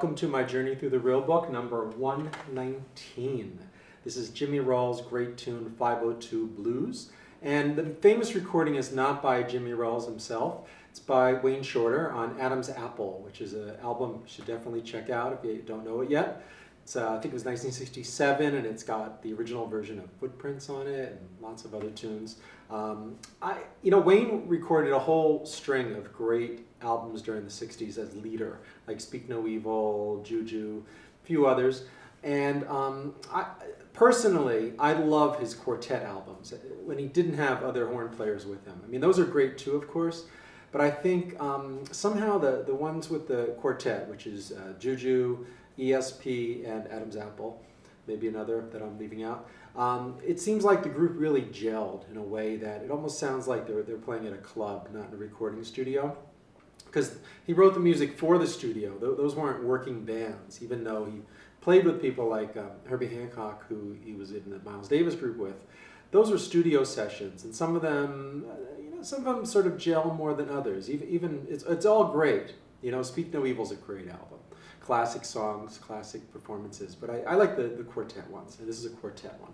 welcome to my journey through the real book, number 119. This is Jimmy Rowles' great tune 502 Blues. And the famous recording is not by Jimmy Rowles himself. It's by Wayne Shorter on Adam's Apple, which is an album you should definitely check out if you don't know it yet. It's, I think it was 1967, and it's got the original version of Footprints on it and lots of other tunes. Wayne recorded a whole string of great albums during the 60s as leader, like Speak No Evil, Juju, a few others. And personally, I love his quartet albums when he didn't have other horn players with him. I mean, those are great too, of course, but I think somehow the ones with the quartet, which is Juju, ESP, and Adam's Apple, maybe another that I'm leaving out, it seems like the group really gelled in a way that it almost sounds like they're playing at a club, not in a recording studio. Because he wrote the music for the studio. Those weren't working bands, even though he played with people like Herbie Hancock, who he was in the Miles Davis group with. Those were studio sessions, and some of them sort of gel more than others. Even it's all great. Speak No Evil's a great album. Classic songs, classic performances, but I like the quartet ones, and this is a quartet one.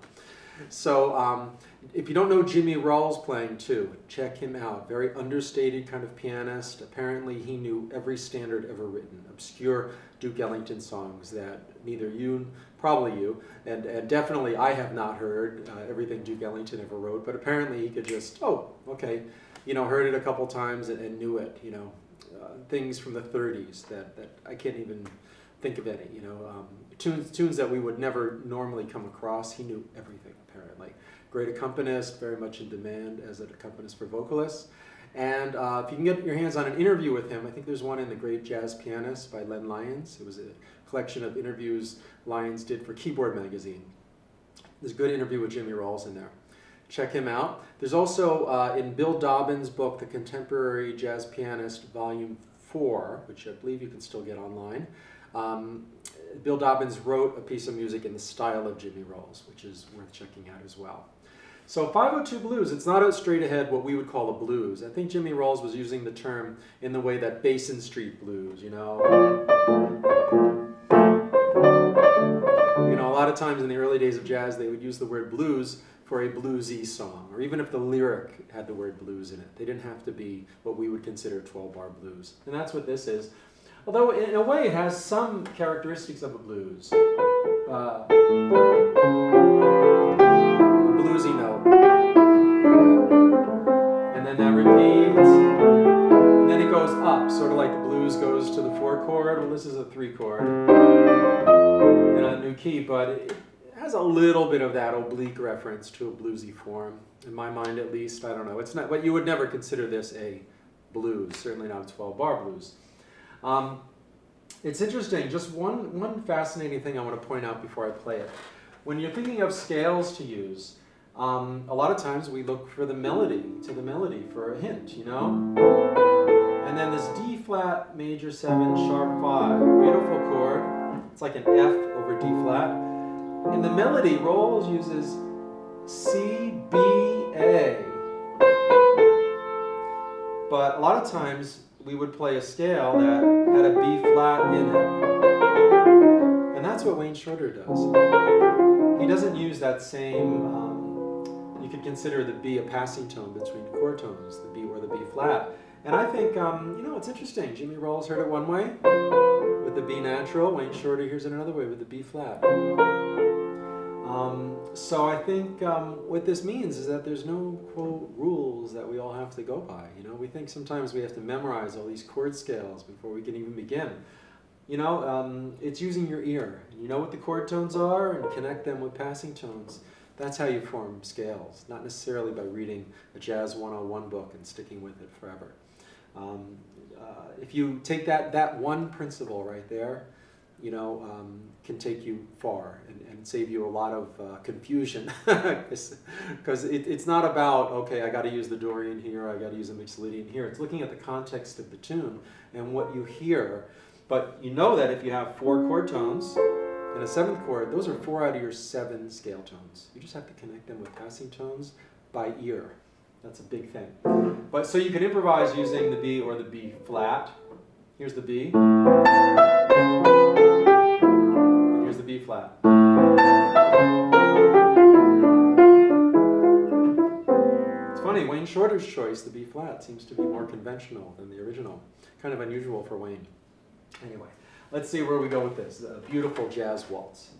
So if you don't know Jimmy Rowles playing too, check him out. Very understated kind of pianist. Apparently he knew every standard ever written, obscure Duke Ellington songs that neither you, probably you, and definitely I have not heard everything Duke Ellington ever wrote, but apparently he could just, heard it a couple times and knew it, things from the 30s that I can't even think of any, tunes that we would never normally come across. He knew everything, apparently. Great accompanist, very much in demand as an accompanist for vocalists. And if you can get your hands on an interview with him, I think there's one in The Great Jazz Pianist by Len Lyons. It was a collection of interviews Lyons did for Keyboard magazine. There's a good interview with Jimmy Rowles in there. Check him out. There's also, in Bill Dobbins' book, The Contemporary Jazz Pianist, Volume 4, which I believe you can still get online. Bill Dobbins wrote a piece of music in the style of Jimmy Rowles, which is worth checking out as well. So 502 Blues, it's not a straight ahead what we would call a blues. I think Jimmy Rowles was using the term in the way that Basin Street blues, a lot of times in the early days of jazz they would use the word blues for a bluesy song, or even if the lyric had the word blues in it. They didn't have to be what we would consider 12-bar blues. And that's what this is. Although in a way it has some characteristics of a blues. A bluesy note. And then that repeats. And then it goes up, sort of like the blues goes to the 4 chord. Well, this is a 3 chord in a new key, but it has a little bit of that oblique reference to a bluesy form. In my mind, at least. I don't know. It's not, but you would never consider this a blues, certainly not a 12-bar blues. It's interesting, just one fascinating thing I want to point out before I play it. When you're thinking of scales to use, a lot of times we look for the melody for a hint, And then this D flat major 7 sharp 5, beautiful chord. It's like an F over D flat. In the melody, Rowles uses C, B, A. But a lot of times we would play a scale that had a B flat in it. And that's what Wayne Shorter does. He doesn't use that same, you could consider the B a passing tone between chord tones, the B or the B flat. And I think, it's interesting. Jimmy Rowles heard it one way with the B natural. Wayne Shorter hears it another way with the B flat. So I think what this means is that there's no, quote, rules that we all have to go by. We think sometimes we have to memorize all these chord scales before we can even begin. It's using your ear. You know what the chord tones are and connect them with passing tones. That's how you form scales, not necessarily by reading a Jazz 101 book and sticking with it forever. If you take that one principle right there, can take you far and save you a lot of confusion. Because it's not about, okay, I got to use the Dorian here, I got to use a Mixolydian here. It's looking at the context of the tune and what you hear. But you know that if you have 4 chord tones and a 7th chord, those are 4 out of your 7 scale tones. You just have to connect them with passing tones by ear. That's a big thing. But so you can improvise using the B or the B flat. Here's the B. Taylor's choice, the B flat, seems to be more conventional than the original. Kind of unusual for Wayne. Anyway, let's see where we go with this. A beautiful jazz waltz.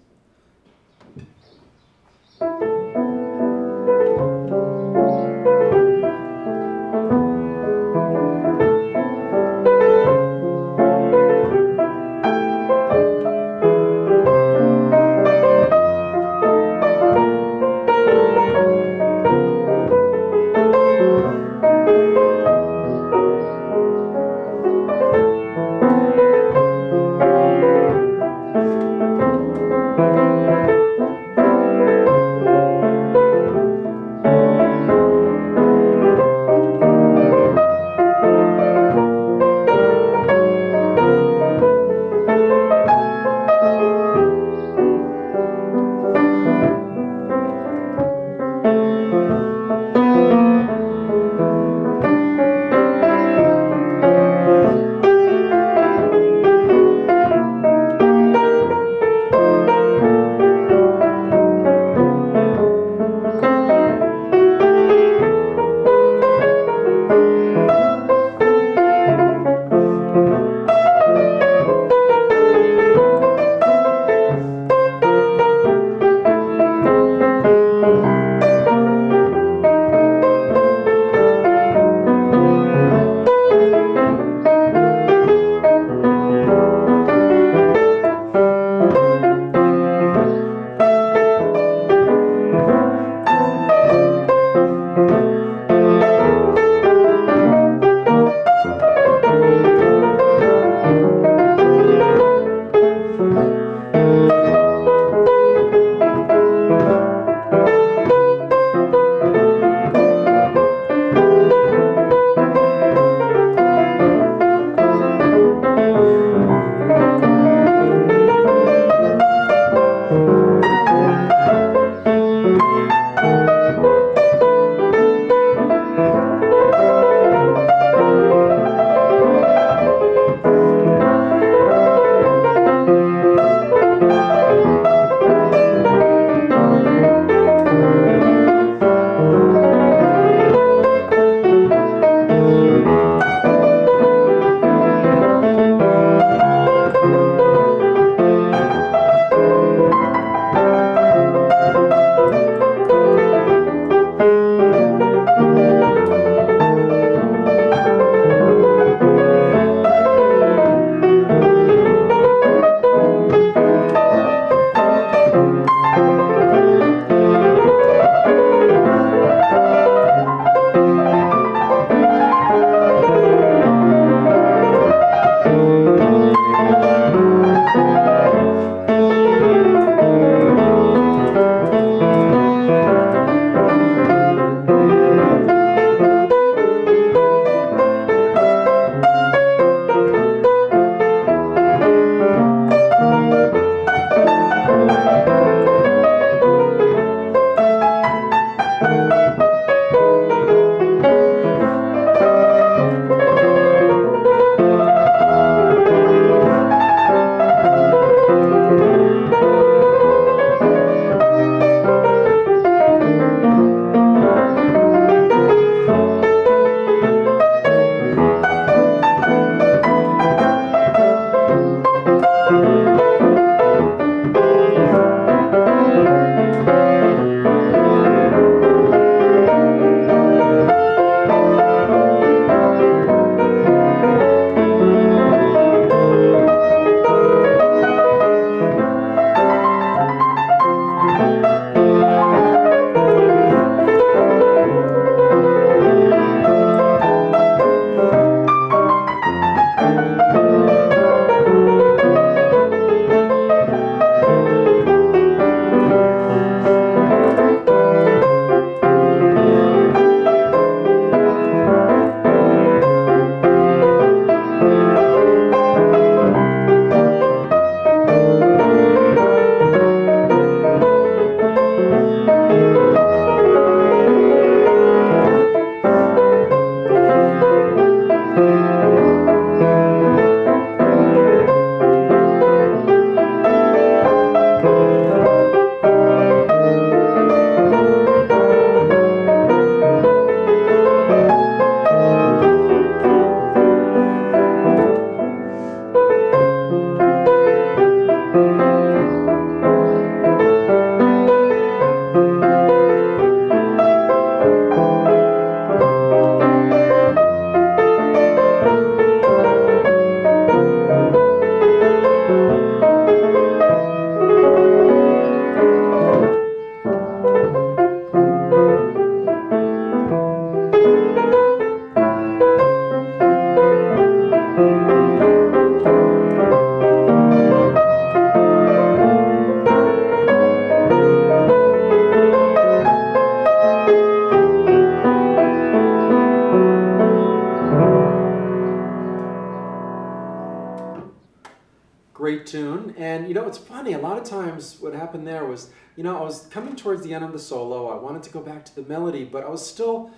great tune. And you know, it's funny, a lot of times what happened there was, you know, I was coming towards the end of the solo, I wanted to go back to the melody, but I was still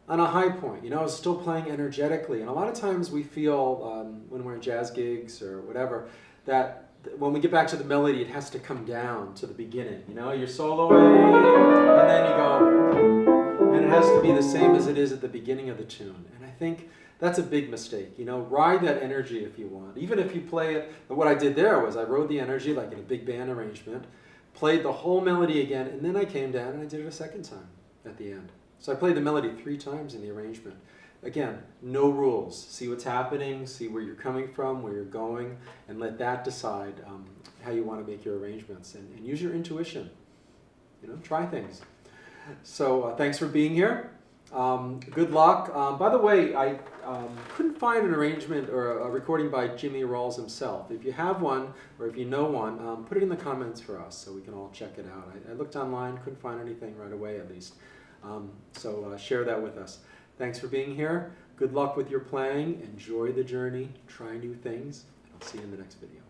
on a high point, you know, I was still playing energetically. And a lot of times we feel, when we're in jazz gigs or whatever, that when we get back to the melody, it has to come down to the beginning. You know, you're soloing, and then you go, and it has to be the same as it is at the beginning of the tune. And I think that's a big mistake. You know, ride that energy if you want. Even if you play it, but what I did there was I rode the energy like in a big band arrangement, played the whole melody again, and then I came down and I did it a second time at the end. So I played the melody 3 times in the arrangement. Again, no rules. See what's happening, see where you're coming from, where you're going, and let that decide how you want to make your arrangements. And use your intuition. You know, try things. So thanks for being here. Good luck. By the way, I couldn't find an arrangement or a recording by Jimmy Rowles himself. If you have one, or if you know one, put it in the comments for us so we can all check it out. I looked online, couldn't find anything right away at least. So share that with us. Thanks for being here. Good luck with your playing. Enjoy the journey. Try new things. I'll see you in the next video.